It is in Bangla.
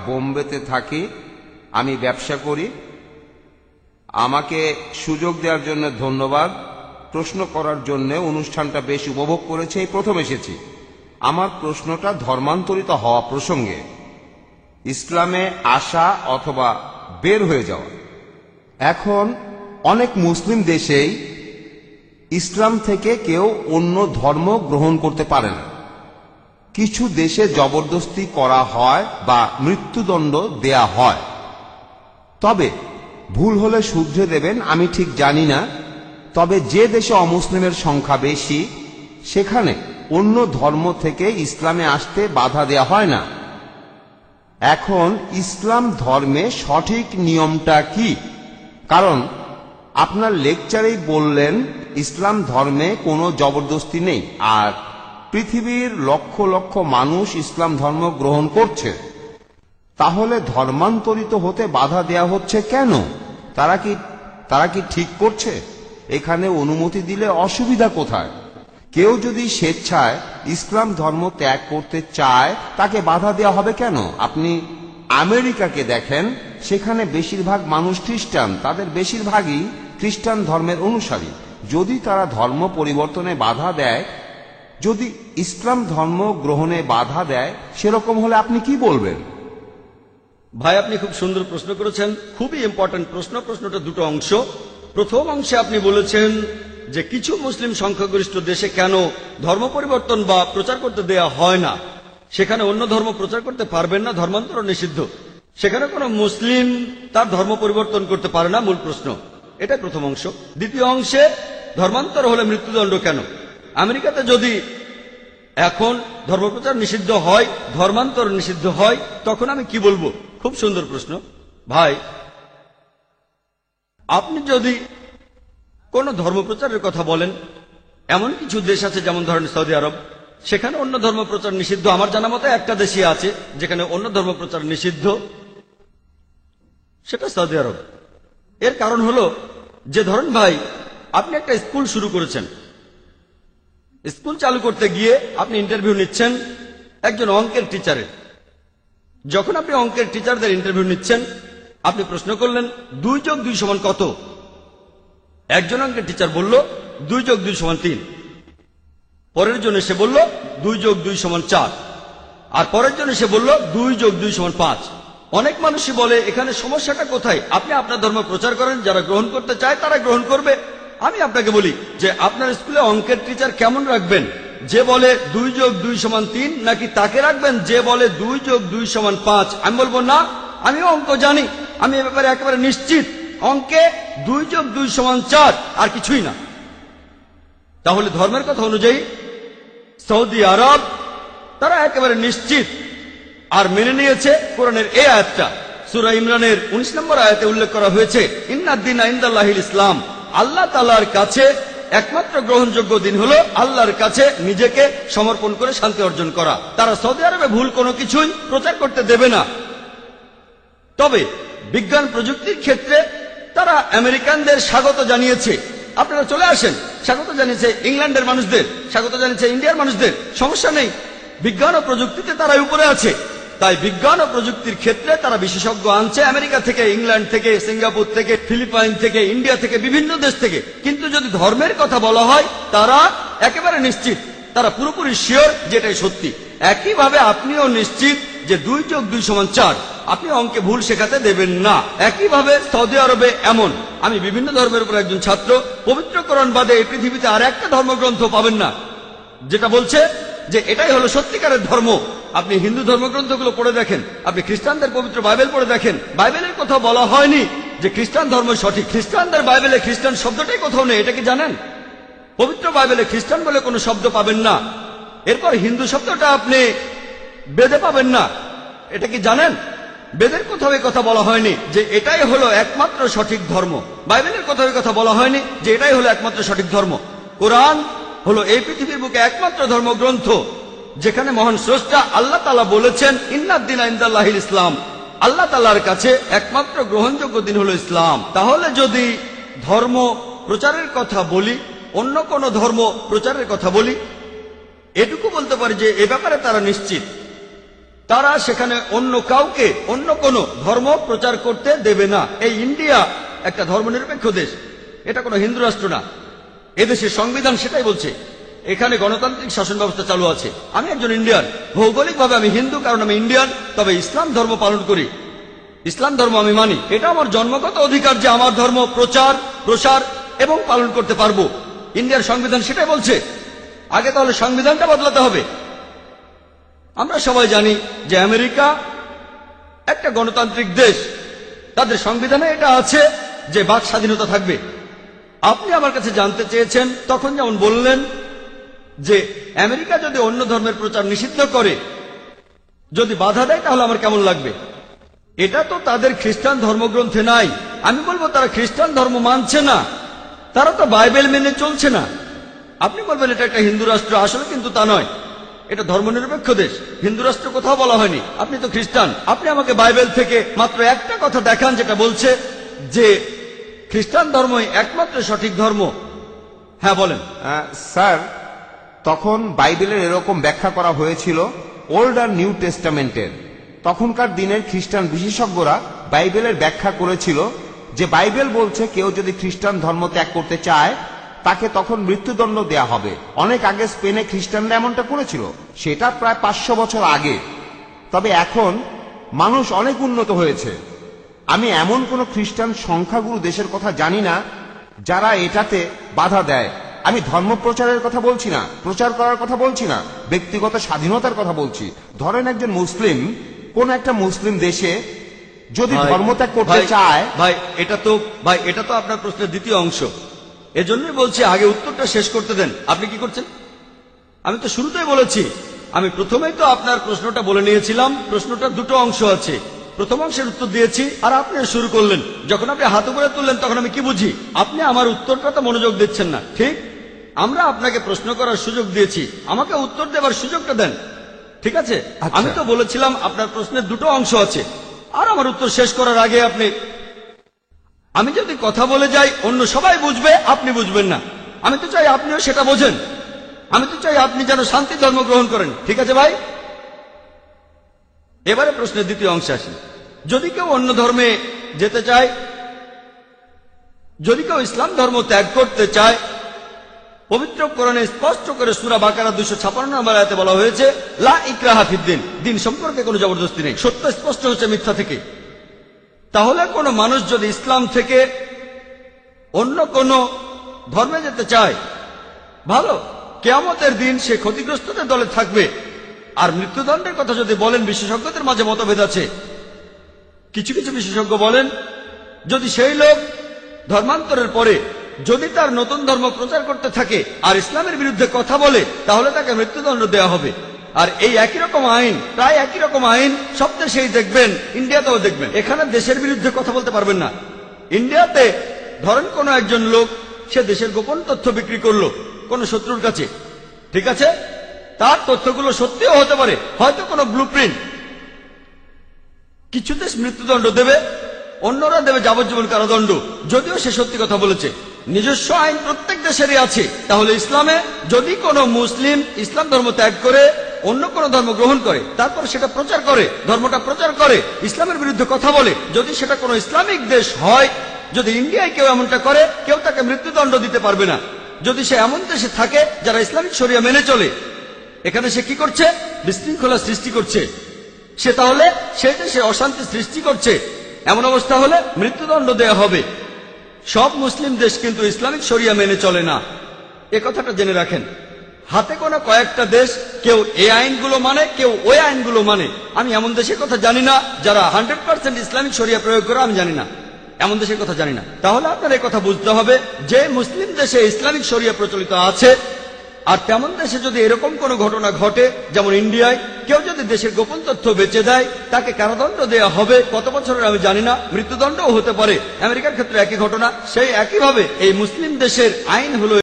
বোম্বেতে থাকি, আমি ব্যবসা করি। আমাকে সুযোগ দেওয়ার জন্য ধন্যবাদ। প্রশ্ন করার জন্য অনুষ্ঠানটা বেশ উপভোগ করেছি, এই প্রথম এসেছি। আমার প্রশ্নটা ধর্মান্তরিত হওয়া প্রসঙ্গে, ইসলামে আসা অথবা বের হয়ে যাওয়া। এখন অনেক মুসলিম দেশেই ইসলাম থেকে কেউ অন্য ধর্ম গ্রহণ করতে পারে না। কিছু দেশে জবরদস্তি করা হয় বা মৃত্যুদণ্ড দেয়া হয়। তবে ভুল হলে শুধরে দেবেন, আমি ঠিক জানি না। তবে যে দেশে অমুসলিমের সংখ্যা বেশি, সেখানে অন্য ধর্ম থেকে ইসলামে আসতে বাধা দেয়া হয় না। এখন ইসলাম ধর্মে সঠিক নিয়মটা কি? কারণ আপনার লেকচারেই বললেন ইসলাম ধর্মে কোনো জবরদস্তি নেই, আর পৃথিবীর লক্ষ লক্ষ মানুষ ইসলাম ধর্ম গ্রহণ করছে। তাহলে ধর্মান্তরিত হতে বাধা দেয়া হচ্ছে কেন? তারা কি ঠিক করছে? এখানে অনুমতি দিলে অসুবিধা কোথায়? কেউ যদি স্বেচ্ছায় ইসলাম ধর্ম ত্যাগ করতে চায়, তাকে বাধা দেওয়া হবে কেন? আপনি আমেরিকাকে দেখেন, সেখানে বেশিরভাগ মানুষ খ্রিস্টান, তাদের বেশিরভাগই খ্রিস্টান ধর্মের অনুসারী। যদি তারা ধর্ম পরিবর্তনে বাধা দেয়, যদি ইসলাম ধর্ম গ্রহণে বাধা দেয়, সেরকম হলে আপনি কি বলবেন? ভাই, আপনি খুব সুন্দর প্রশ্ন করেছেন, খুবই ইম্পর্টেন্ট প্রশ্ন। প্রশ্নটা দুটো অংশ। প্রথম অংশে আপনি বলেছেন যে কিছু মুসলিম সংখ্যাগরিষ্ঠ দেশে কেন ধর্ম পরিবর্তন বা প্রচার করতে দেয়া হয় না, সেখানে অন্য ধর্ম প্রচার করতে পারবেন না, ধর্মান্তর নিষিদ্ধ, সেখানে কোনো মুসলিম তার ধর্ম পরিবর্তন করতে পারে না, মূল প্রশ্ন। এটা প্রথম অংশ। দ্বিতীয় অংশে ধর্মান্তর হলে মৃত্যুদণ্ড কেন? আমেরিকাতে যদি এখন ধর্মপ্রচার নিষিদ্ধ হয়, ধর্মান্তর নিষিদ্ধ হয়, তখন আমি কি বলবো? খুব সুন্দর প্রশ্ন ভাই। আপনি যদি কোন ধর্মপ্রচারের কথা বলেন, এমন কিছু দেশ আছে যেমন ধরেন সৌদি আরব, সেখানে অন্য ধর্ম প্রচার নিষিদ্ধ। আমার জানা মতে একটা দেশই আছে যেখানে অন্য ধর্ম প্রচার নিষিদ্ধ, সেটা সৌদি আরব। এর কারণ হলো যে ধরেন ভাই, আপনি একটা স্কুল শুরু করেছেন, স্কুল চালু করতে গিয়ে আপনি ইন্টারভিউ নিচ্ছেন একজন অঙ্কের টিচারের। যখন আপনি অঙ্কের টিচারদের ইন্টারভিউ নিচ্ছেন, আপনি প্রশ্ন করলেন 2 + 2 = কত? একজন অঙ্কের টিচার বলল 2 + 2 = 3। পরের জন এসে বলল 2 + 2 = 4, আর পরের জন এসে বলল 2 + 2 = 5। অনেক মানুষই বলে এখানে সমস্যাটা কোথায়? আপনি আপনার ধর্ম প্রচার করেন, যারা গ্রহণ করতে চায় তারা গ্রহণ করবে। আমি আপনাকে বলি যে আপনার স্কুলে অঙ্কের টিচার কেমন রাখবেন? যে বলে 2 + 2 = 3, নাকি তাকে রাখবেন যে বলে 2 + 2 = 5? আমি বলবো না, আমি অঙ্ক জানি, আমি এ ব্যাপারে একেবারে নিশ্চিত, অঙ্কে 2 + 2 = 4, আর কিছুই না। তাহলে ধর্মের কথা অনুযায়ী সৌদি আরব তারা একেবারে নিশ্চিত আর মেনে নিয়েছে কোরআনের এই আয়াতটা। সূরা ইমরানের 19 নম্বর আয়াতে উল্লেখ করা হয়েছে, ইন্নাদ দীনা ইনদাল্লাহিল ইসলাম, আল্লাহ তাআলার কাছে একমাত্র গ্রহণযোগ্য দিন হলো আল্লাহর কাছে নিজেকে সমর্পণ করে শান্তি অর্জন করা। তারা সৌদি আরবে ভুল কোনো কিছুই প্রচার করতে দেবে না। তবে বিজ্ঞান প্রযুক্তির ক্ষেত্রে তারা আমেরিকানদের স্বাগত জানিয়েছে, আপনারা চলে আসেন, স্বাগত জানিয়েছে ইংল্যান্ডের মানুষদের, স্বাগত জানিয়েছে ইন্ডিয়ার মানুষদের, সমস্যা নেই। বিজ্ঞান ও প্রযুক্তিতে তারা উপরে আছে, তাই বিজ্ঞান ও প্রযুক্তির ক্ষেত্রে তারা বিশেষজ্ঞ আনছে আমেরিকা থেকে, ইংল্যান্ড থেকে, সিঙ্গাপুর থেকে, ফিলিপাইন থেকে, ইন্ডিয়া থেকে, বিভিন্ন দেশ থেকে। কিন্তু যদি ধর্মের কথা বলা হয়, তারা একেবারে নিশ্চিত, তারা পুরোপুরি শিওর যেটাই সত্যি। একইভাবে আপনিও নিশ্চিত যে 2 + 2 = 4, আপনি অঙ্কে ভুল শেখাতে দেবেন না। একইভাবে সৌদি আরবে এমন, আমি বিভিন্ন ধর্মের উপর একজন ছাত্র, পবিত্র কোরআন বাদে এই পৃথিবীতে আর একটা ধর্মগ্রন্থ পাবেন না যেটা বলছে যে এটাই হলো সত্যিকারের ধর্ম। আপনি হিন্দু ধর্মগ্রন্থগুলো পড়ে দেখেন, আপনি খ্রিস্টানদের পবিত্র বাইবেল পড়ে দেখেন, বাইবেলের কোথাও বলা হয়নি যে খ্রিস্টান ধর্ম সঠিক। খ্রিস্টানদের বাইবেলে খ্রিস্টান শব্দটাই কোথাও নেই, এটা কি জানেন? পবিত্র বাইবেলে খ্রিস্টান বলে কোনো শব্দ পাবেন না। এরপর হিন্দু শব্দটা আপনি বেদে পাবেন না, এটা কি জানেন? বেদের কোথাও এই কথা বলা হয়নি যে এটাই হলো একমাত্র সঠিক ধর্ম। বাইবেলের কোথাও এই কথা বলা হয়নি যে এটাই হলো একমাত্র সঠিক ধর্ম। কোরআন হলো এই পৃথিবীর বুকে একমাত্র ধর্মগ্রন্থ যেখানে মহান স্রষ্টা আল্লাহ তাআলা বলেছেন, ইন্নাদ দীনা ইনদাল্লাহিল ইসলাম, আল্লাহ তাআলার কাছে একমাত্র গ্রহণযোগ্য দিন হলো ইসলাম। তাহলে যদি ধর্ম প্রচারের কথা বলি, অন্য কোন ধর্ম প্রচারের কথা বলি, এটুকু বলতে পারি যে এ ব্যাপারে তারা নিশ্চিত তারা সেখানে অন্য কাউকে অন্য কোনো ধর্ম প্রচার করতে দেবে না। এই ইন্ডিয়া একটা ধর্মনিরপেক্ষ দেশ, এটা কোনো হিন্দু রাষ্ট্র না। এদেশের সংবিধান সেটাই বলছে, এখানে গণতান্ত্রিক শাসন ব্যবস্থা চালু আছে। আমি একজন ইন্ডিয়ান, ভৌগোলিকভাবে আমি হিন্দু কারণ আমি ইন্ডিয়ান, তবে ইসলাম ধর্ম পালন করি, ইসলাম ধর্ম আমি মানি। এটা আমার জন্মগত অধিকার যে আমার ধর্ম প্রচার প্রসার এবং পালন করতে পারবো। ইন্ডিয়ার সংবিধান সেটাই বলছে। আগে তাহলে সংবিধানটা বদলাতে হবে। আমরা সবাই জানি যে আমেরিকা একটা গণতান্ত্রিক দেশ, তাদের সংবিধানে এটা আছে যে বাক স্বাধীনতা থাকবে। আপনি আমার কাছে জানতে চেয়েছেন, তখন যেমন বললেন যে আমেরিকা যদি অন্য ধর্মের প্রচার নিষিদ্ধ করে, যদি বাধা দেয়, তাহলে আমার কেমন লাগবে। এটা তো তাদের খ্রিস্টান ধর্মগ্রন্থে নাই। আমি বলবো তারা খ্রিস্টান ধর্ম মানছে না, তারা তো বাইবেল মেনে চলছে না। আপনি বলবেন এটা একটা হিন্দু রাষ্ট্র, আসলে কিন্তু তা নয়, এটা ধর্মনিরপেক্ষ দেশ। হিন্দু রাষ্ট্র কোথাও বলা হয়নি। আপনি তো খ্রিস্টান, আপনি আমাকে বাইবেল থেকে মাত্র একটা কথা দেখান যেটা বলছে যে খ্রিস্টান ধর্মই একমাত্র সঠিক ধর্ম। হ্যাঁ বলেন। স্যার, তখন বাইবেলের এরকম ব্যাখ্যা করা হয়েছিল ওল্ড আর নিউ টেস্টামেন্টের। তখনকার দিনের খ্রিস্টান বিশেষজ্ঞরা বাইবেলের ব্যাখ্যা করেছিল যে বাইবেল বলছে কেউ যদি খ্রিস্টান ধর্ম ত্যাগ করতে চায় তাকে তখন মৃত্যুদণ্ড দেয়া হবে। অনেক আগে স্পেনে খ্রিস্টানরা এমনটা করেছিল, সেটা প্রায় 500 বছর আগে। তবে এখন মানুষ অনেক উন্নত হয়েছে। আমি এমন কোন খ্রিস্টান সংখ্যাগুরু দেশের কথা জানি না যারা এটাতে বাধা দেয়। আমি ধর্ম প্রচারের কথা বলছি না, প্রচার করার কথা বলছি না, ব্যক্তিগত স্বাধীনতার কথা বলছি। ধরেন একজন মুসলিম কোন একটা মুসলিম দেশে যদি ধর্মত্যাগ করতে চায়। ভাই এটা তো আপনার প্রশ্নের দ্বিতীয় অংশ, এজন্যই বলছি আগে উত্তরটা শেষ করতে দেন। আপনি কি করছেন? আমি তো শুরুতেই বলেছি, আমি প্রথমেই তো আপনার প্রশ্নটা বলে নিয়েছিলাম। প্রশ্নটার দুটো অংশ আছে, প্রথম অংশের উত্তর দিয়েছি আর আপনি শুরু করলেন। যখন আপনি হাত উপরে তুললেন তখন আমি কি বুঝি? আপনি আমার উত্তরটা তো মনোযোগ দিচ্ছেন না। ঠিক, আমরা আপনাকে প্রশ্ন করার সুযোগ দিয়েছি, আমাকে উত্তর দেবার সুযোগটা দেন। ঠিক আছে, আমি তো বলেছিলাম আপনার প্রশ্নের দুটো অংশ আছে, আর আমার উত্তর শেষ করার আগে আমি যদি কথা বলে যাই অন্য সবাই বুঝবে, আপনি বুঝবেন না। আমি তো চাই আপনিও সেটা বোঝেন। আমি তো চাই আপনি যেন শান্তি ধর্ম গ্রহণ করেন। ঠিক আছে ভাই, এবারে প্রশ্নের দ্বিতীয় অংশে আসি। যদি কেউ অন্য ধর্মে যেতে চায়, যদি কেউ ইসলাম ধর্ম ত্যাগ করতে চায়, পবিত্র কোরআনে স্পষ্ট করে সূরা বাকারা 256 নম্বর আয়াতে বলা হয়েছে লা ইকরাহা ফিদ্দিন, দিন সম্পর্কে কোনো জবরদস্তি নেই। সত্য স্পষ্ট হচ্ছে মিথ্যা থেকে। তাহলে কোনো মানুষ যদি ইসলাম থেকে অন্য কোনো ধর্মে যেতে চায়, ভালো, কিয়ামতের দিন সে ক্ষতিগ্রস্তদের দলে থাকবে। আর মৃত্যুদণ্ডের কথা যদি বলেন, বিশেষজ্ঞদের মাঝে মতভেদ আছে। কিছু কিছু বিশেষজ্ঞ বলেন যদি সেই লোক ধর্মান্তরের পরে যদি তার নতুন ধর্ম প্রচার করতে থাকে আর ইসলামের বিরুদ্ধে কথা বলে, তাহলে তাকে মৃত্যুদণ্ড দেওয়া হবে। আর এই একই রকম আইন, প্রায় একই রকম আইন সব দেশেই দেখবেন, ইন্ডিয়াতেও দেখবেন। এখানে দেশের বিরুদ্ধে কথা বলতে পারবেন না। ইন্ডিয়াতে ধরেন কোন একজন লোক সে দেশের গোপন তথ্য বিক্রি করলো কোন শত্রুর কাছে, ঠিক আছে, তার তথ্যগুলো সত্যিও হতে পারে, হয়তো কোনো ব্লুপ্রিন্ট। কিছু দেশ মৃত্যুদণ্ড দেবে, অন্যরা দেবে যাবজ্জীবন কারাদণ্ড, যদিও সে সত্যি কথা বলেছে। নিজস্ব আইন প্রত্যেক দেশেরই আছে। তাহলে ইসলামে যদি কোনো মুসলিম ইসলাম ধর্ম ত্যাগ করে অন্য কোনো ধর্ম গ্রহণ করে, তারপর সেটা প্রচার করে, ধর্মটা প্রচার করে, ইসলামের বিরুদ্ধে কথা বলে, যদি সেটা কোনো ইসলামিক দেশ হয়, যদি ইন্ডিয়ায় কেউ এমনটা করে, কেউ তাকে মৃত্যুদণ্ড দিতে পারবে না। যদি সে এমন দেশে থাকে যারা ইসলামিক শরিয়া মেনে চলে, এখানে সে কি করছে? বিশৃঙ্খলা সৃষ্টি করছে। সে তাহলে সেই দেশে অশান্তি সৃষ্টি করছে। এমন অবস্থা হলে মৃত্যুদণ্ড দেওয়া হবে। সব মুসলিম দেশ কিন্তু ইসলামিক শরিয়া মেনে চলে না, এ কথাটা জেনে রাখেন। হাতে গোনা কয়েকটা দেশ কেউ এই আইনগুলো মানে, কেউ ওই আইনগুলো মানে। আমি এমন দেশের কথা জানি না যারা 100% ইসলামিক শরিয়া প্রয়োগ করে, আমি জানি না, এমন দেশের কথা জানি না। তাহলে আপনার এই কথা বুঝতে হবে যে মুসলিম দেশে ইসলামিক শরিয়া প্রচলিত আছে, আর তেমন দেশে যদি এরকম কোনো ঘটনা ঘটে, যেমন ইন্ডিয়ায় কেউ যদি দেশের গোপন তথ্য বেচে দেয়, তাকে কারাদণ্ড দেওয়া হবে। কত বছরের আমি জানি না, মৃত্যুদণ্ডও হতে পারে। আমেরিকার ক্ষেত্রে একই ঘটনা। সেই একইভাবে এই মুসলিম দেশের আইন হলো